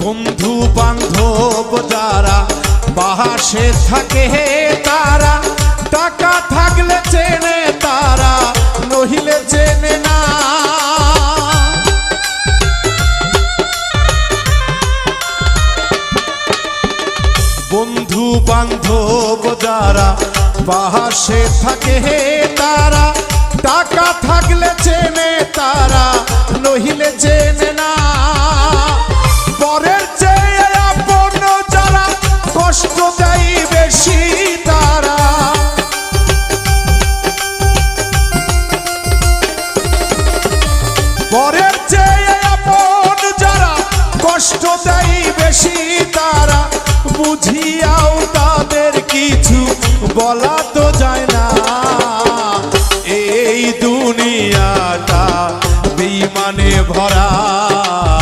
বন্ধু বান্ধব যারা পাশে থাকে তারা, টাকা থাকলে চেনে তারা, নহিলে চেনে না। বন্ধু বান্ধব যারা পাশে থাকে তারা, টাকা থাকলে চেনে তারা, নহিলে চেনে না।